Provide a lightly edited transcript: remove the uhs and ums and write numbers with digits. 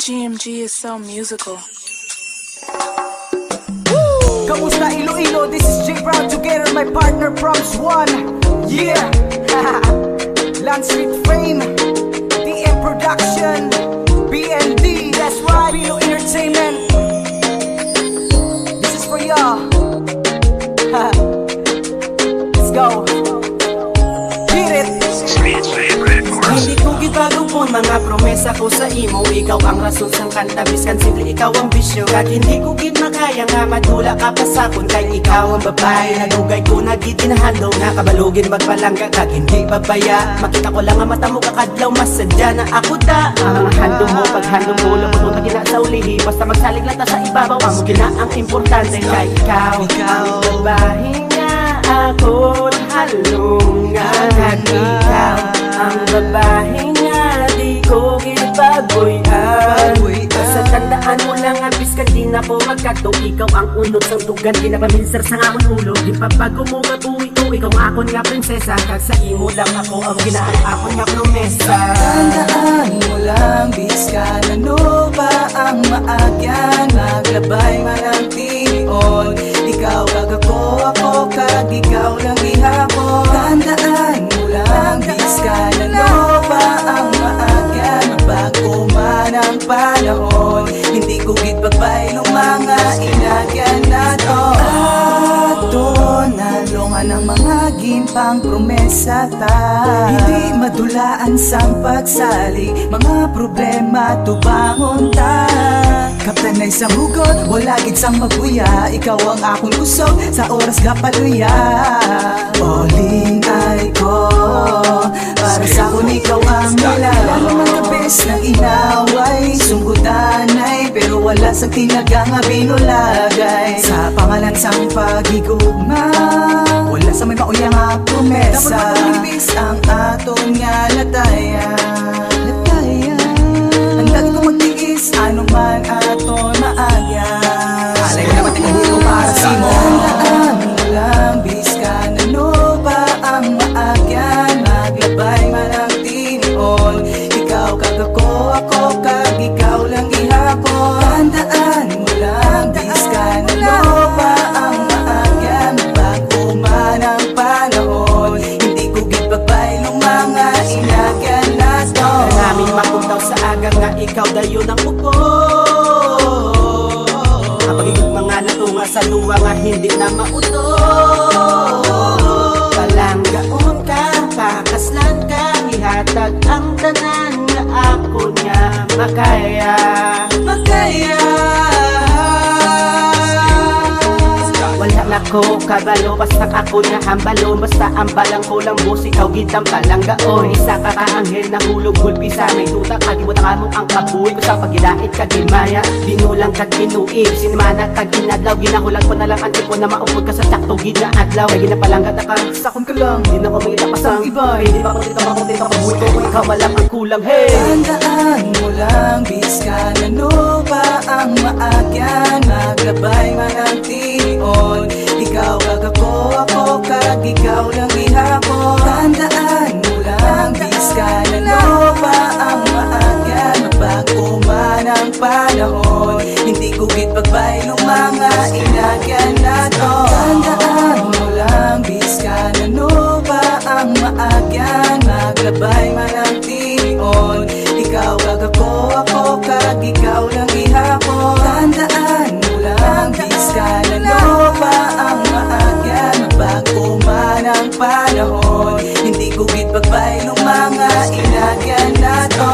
GMG is so musical. Kamusta Iloilo? This is J Brown together my partner Proms One. Yeah. Land Street Frame, DM Production, BND. That's right, Pilo Entertainment. This is for y'all. Let's go. Beat it. Hindi ko gipagupon mga promesa ko sa imo. Ikaw ang rason sang kanta, biskan simple ikaw ang bisyo. Kag hindi ko gid makaya nga madula ka pa sakon. Kay ikaw ang babae na dugay ko nagitinahandog. Nakabalugin magpalangga kag hindi babaya. Makita ko lang ang mata mo kakadlaw, masadya na ako ta. Ang handong mo, paghandong mo, labot mo magina sa ulihi. Basta magsalig lang ta sa ibabaw, ang gina ang importante. Kay ikaw ang babae nga ako halungan. Kag ikaw ang babae nga di ko gipagoyan. Basta tandaan mo lang ang biskan di na po magkato. Ikaw ang unod sang dugan, di na paminsar sa akong ulo. Di pa bago mo mabuhi ko, ikaw akon nga prinsesa. Kag sa imo lang ako ang ginaan akon nga promesa. Tandaan mo lang biskan, ano ba ang maagyan? Maglabay man ang tinion. Ikaw kag ako kag ikaw lang ihapon. Tandaan mo lang biskan, ano ba ang maagyan? Bago man ang panahon, hindi ko gid pagbaylong mga inagyan na to. Ato nalungan ang mga gimpang promesa ta. Hindi madulaan sang pagsali, mga problema tubangon ta. Kaptanay sa hugot, wala gid sang magbuya. Ikaw ang akong kusog sa oras gapaluya. Oling ay ko, para sa akon ikaw ang nilala. Mga bes na inaway, sunggutanay, pero wala sa tinaga nga binulagay. Sa pangalan sang pagigugma, wala sa may mauya nga promesa. Dapat makulibis ang aton nga latayan. Ang lagi ko magtiis, ano man aton maagyan. Alay ko naman tinahuli para sa mo. Tandaan mo lang biskan, ano ba ang maagyan? Maglabay man ang tinion. Ikaw kag ako kag ikaw lang ihapon. Tandaan mo lang biskan, ano ba ang maagyan? Bago man ang panahon, hindi ko gid pagbaylong mga inagyan na to. Namin makuntaw sa aga nga ikaw dayon ang upo. Ang pagiging mga natunga sa luwa nga hindi na mauto. Palanggaon ka, pakaslan ka, ihatag ang tanan nga ako nga makaya. Wala na ko kabalo, basta ako niya hambalo. Basta ang balang ko lang boss, ikaw gitang palanggaon. Isa ka kaanghel na hulog gulpisa. May tutak, kagibutan mo ang kabuhi ko sa pagilait kagimaya. Binulang kaginuig, sinimana kaginadlaw. Ginahulag ko na lang ang tipo na maupod ka sa takto gina adlaw. Kaya ginapalanggat ka, sakon ka lang, di na ko makita pa sa iba. Hindi ba kung dito makunti ka pabuhi ko, ikaw walang ang kulang. Hey! Tandaan mo lang biskan, ano ba ang maagyan? Maglabay man ang tinion. Ikaw kag ako kag ikaw lang ihapon. Tandaan mo lang biskan, ano ba ang maagyan? Magbago man ang panahon, hindi ko gid pagbaylong mga inagyan na to. Tandaan mo lang biskan, ano ba ang maagyan? Maglabay man ang tinion. Ikaw kag ako kag ikaw lang ihapon. Tandaan mo lang biskan, ano ba ang maagyan? Magbago man ang panahon, hindi ko gid pagbaylong mga inagyan na to.